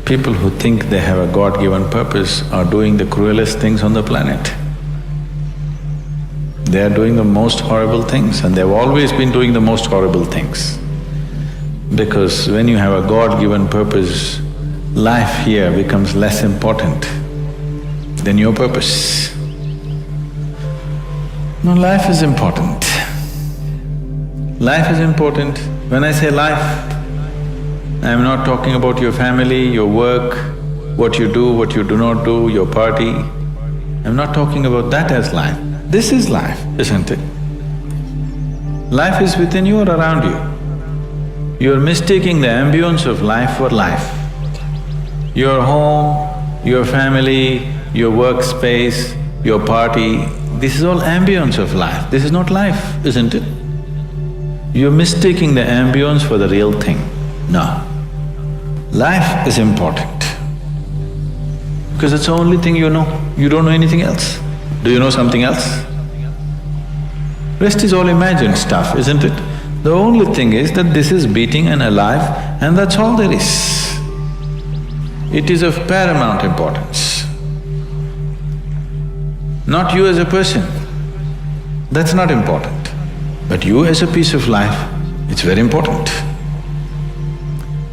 People who think they have a God-given purpose are doing the cruelest things on the planet. They are doing the most horrible things and they've always been doing the most horrible things. Because when you have a God-given purpose, life here becomes less important than your purpose. No, life is important. Life is important. When I say life, I'm not talking about your family, your work, what you do, what you do not do, your party. I'm not talking about that as life. This is life, isn't it? Life is within you or around you. You're mistaking the ambience of life for life. Your home, your family, your workspace, your party, this is all ambience of life. This is not life, isn't it? You're mistaking the ambience for the real thing. No. Life is important because it's the only thing you know. You don't know anything else. Do you know something else? Rest is all imagined stuff, isn't it? The only thing is that this is beating and alive and that's all there is. It is of paramount importance. Not you as a person, that's not important. But you as a piece of life, it's very important.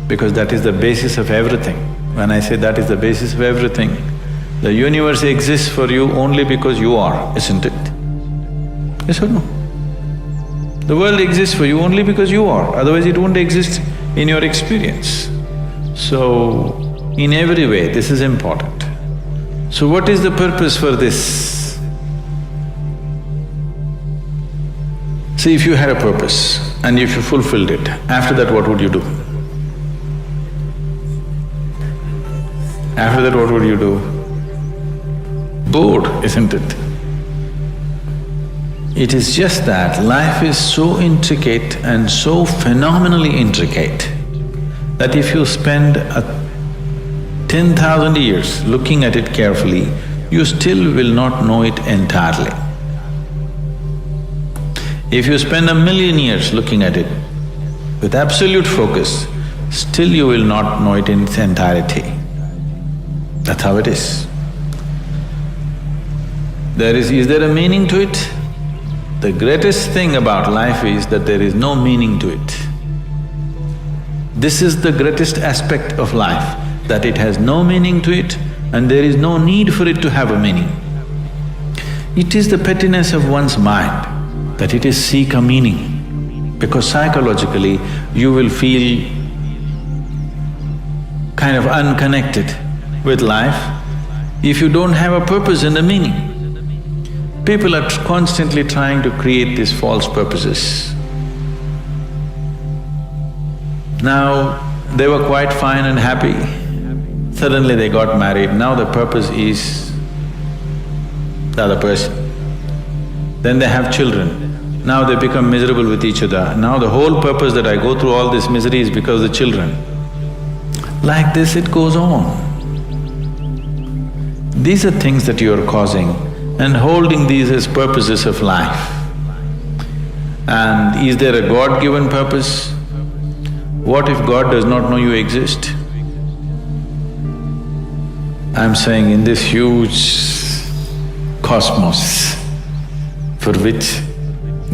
Because that is the basis of everything. When I say that is the basis of everything, the universe exists for you only because you are, isn't it? Yes or no? The world exists for you only because you are, otherwise it won't exist in your experience. So, in every way, this is important. So what is the purpose for this? See, if you had a purpose and if you fulfilled it, after that what would you do? After that what would you do? Bored, isn't it? It is just that life is so intricate and so phenomenally intricate that if you spend 10,000 years looking at it carefully, you still will not know it entirely. If you spend 1,000,000 years looking at it with absolute focus, still you will not know it in its entirety. That's how it is. Is there a meaning to it? The greatest thing about life is that there is no meaning to it. This is the greatest aspect of life, that it has no meaning to it and there is no need for it to have a meaning. It is the pettiness of one's mind that it is seek a meaning, because psychologically you will feel kind of unconnected with life if you don't have a purpose and a meaning. People are constantly trying to create these false purposes. Now, they were quite fine and happy. Suddenly they got married, now the purpose is the other person. Then they have children, now they become miserable with each other. Now the whole purpose that I go through all this misery is because of the children. Like this it goes on. These are things that you are causing and holding these as purposes of life. And is there a God-given purpose? What if God does not know you exist? I'm saying in this huge cosmos for which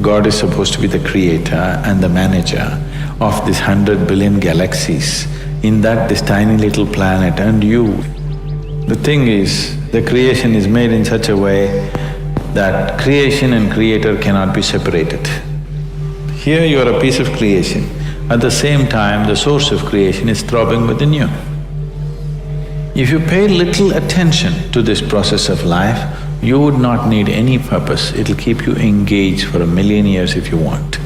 God is supposed to be the creator and the manager of this 100 billion galaxies, in that this tiny little planet and you. The thing is, the creation is made in such a way that creation and creator cannot be separated. Here you are a piece of creation, at the same time the source of creation is throbbing within you. If you pay little attention to this process of life, you would not need any purpose, it'll keep you engaged for 1,000,000 years if you want.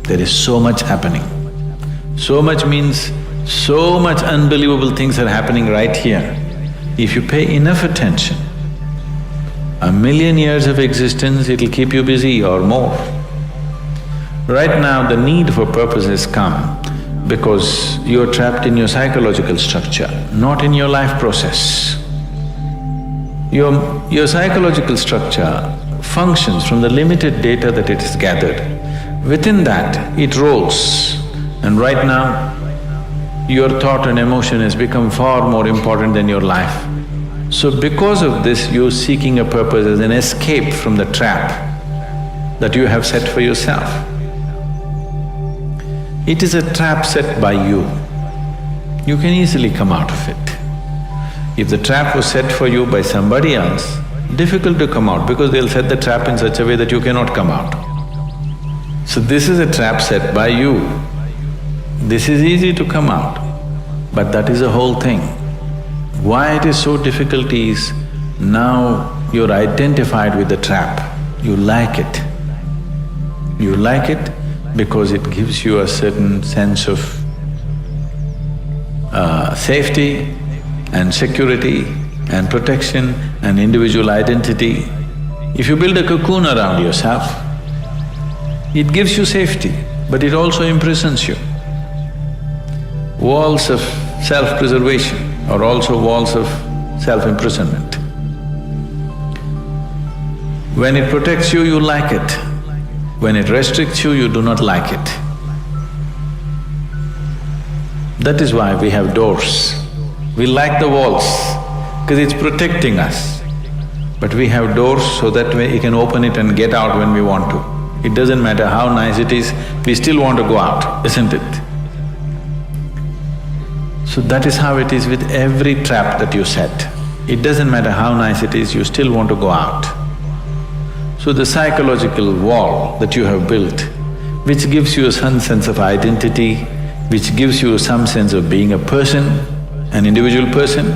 There is so much happening. So much means so much unbelievable things are happening right here. If you pay enough attention, 1,000,000 years of existence, it'll keep you busy or more. Right now, the need for purpose has come because you're trapped in your psychological structure, not in your life process. Your psychological structure functions from the limited data that it has gathered. Within that, it rolls. And right now, your thought and emotion has become far more important than your life. So because of this, you're seeking a purpose as an escape from the trap that you have set for yourself. It is a trap set by you. You can easily come out of it. If the trap was set for you by somebody else, difficult to come out because they'll set the trap in such a way that you cannot come out. So this is a trap set by you. This is easy to come out, but that is the whole thing. Why it is so difficult is, now you're identified with the trap, you like it. You like it because it gives you a certain sense of safety and security and protection and individual identity. If you build a cocoon around yourself, it gives you safety, but it also imprisons you. Walls of self-preservation are also walls of self-imprisonment. When it protects you, you like it. When it restricts you, you do not like it. That is why we have doors. We like the walls because it's protecting us. But we have doors so that we can open it and get out when we want to. It doesn't matter how nice it is, we still want to go out, isn't it? So that is how it is with every trap that you set. It doesn't matter how nice it is, you still want to go out. So the psychological wall that you have built, which gives you some sense of identity, which gives you some sense of being a person, an individual person,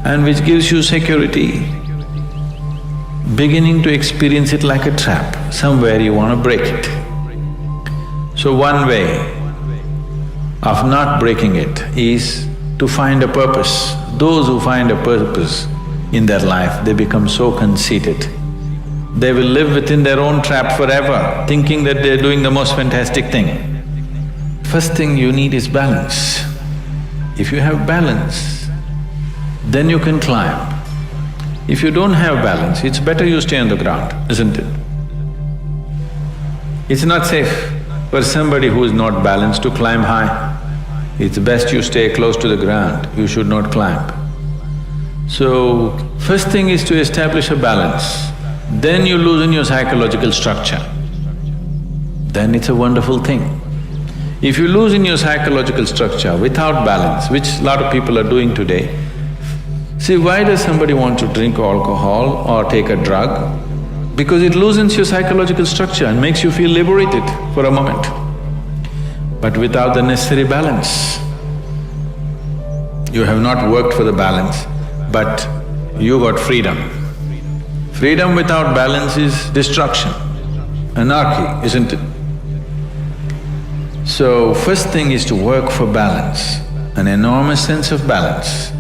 and which gives you security, beginning to experience it like a trap, somewhere you want to break it. So one way of not breaking it is to find a purpose. Those who find a purpose in their life, they become so conceited. They will live within their own trap forever, thinking that they're doing the most fantastic thing. First thing you need is balance. If you have balance, then you can climb. If you don't have balance, it's better you stay on the ground, isn't it? It's not safe for somebody who is not balanced to climb high. It's best you stay close to the ground, you should not climb. So, first thing is to establish a balance. Then you loosen your psychological structure. Then it's a wonderful thing. If you loosen your psychological structure without balance, which a lot of people are doing today, see, why does somebody want to drink alcohol or take a drug? Because it loosens your psychological structure and makes you feel liberated for a moment. But without the necessary balance, you have not worked for the balance, but you got freedom. Freedom without balance is destruction, anarchy, isn't it? So, first thing is to work for balance, an enormous sense of balance,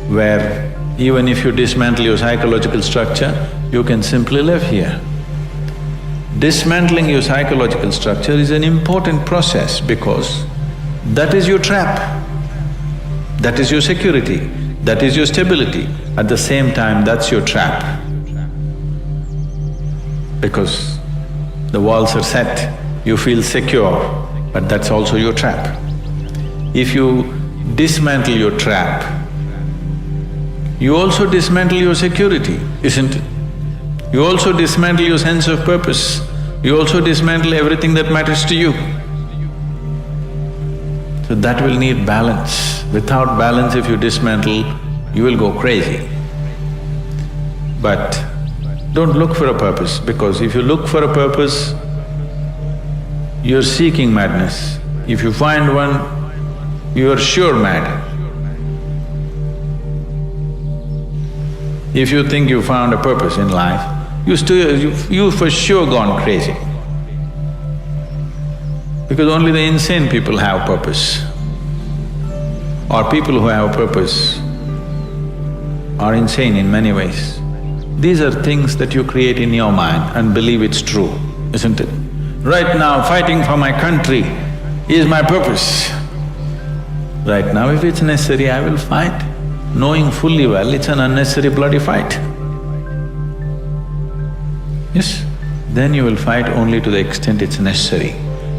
where even if you dismantle your psychological structure, you can simply live here. Dismantling your psychological structure is an important process because that is your trap, that is your security, that is your stability. At the same time, that's your trap. Because the walls are set, you feel secure, but that's also your trap. If you dismantle your trap, you also dismantle your security, isn't it? You also dismantle your sense of purpose, you also dismantle everything that matters to you. So that will need balance. Without balance, if you dismantle, you will go crazy. But don't look for a purpose, because if you look for a purpose, you're seeking madness. If you find one, you are sure mad. If you think you found a purpose in life, you for sure gone crazy. Because only the insane people have purpose. Or people who have purpose are insane in many ways. These are things that you create in your mind and believe it's true, isn't it? Right now, fighting for my country is my purpose. Right now, if it's necessary, I will fight, knowing fully well it's an unnecessary bloody fight. Yes? Then you will fight only to the extent it's necessary.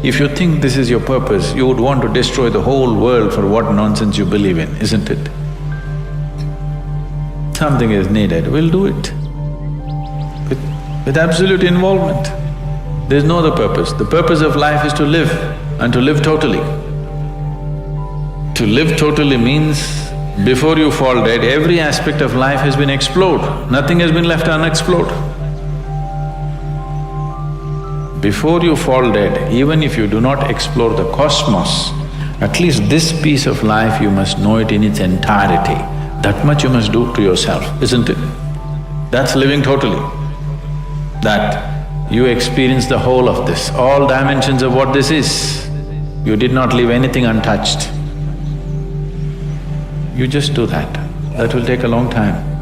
If you think this is your purpose, you would want to destroy the whole world for what nonsense you believe in, isn't it? Something is needed, we'll do it. With absolute involvement. There's no other purpose. The purpose of life is to live, and to live totally. To live totally means, before you fall dead, every aspect of life has been explored, nothing has been left unexplored. Before you fall dead, even if you do not explore the cosmos, at least this piece of life you must know it in its entirety. That much you must do to yourself, isn't it? That's living totally. That you experience the whole of this, all dimensions of what this is. You did not leave anything untouched. You just do that. That will take a long time.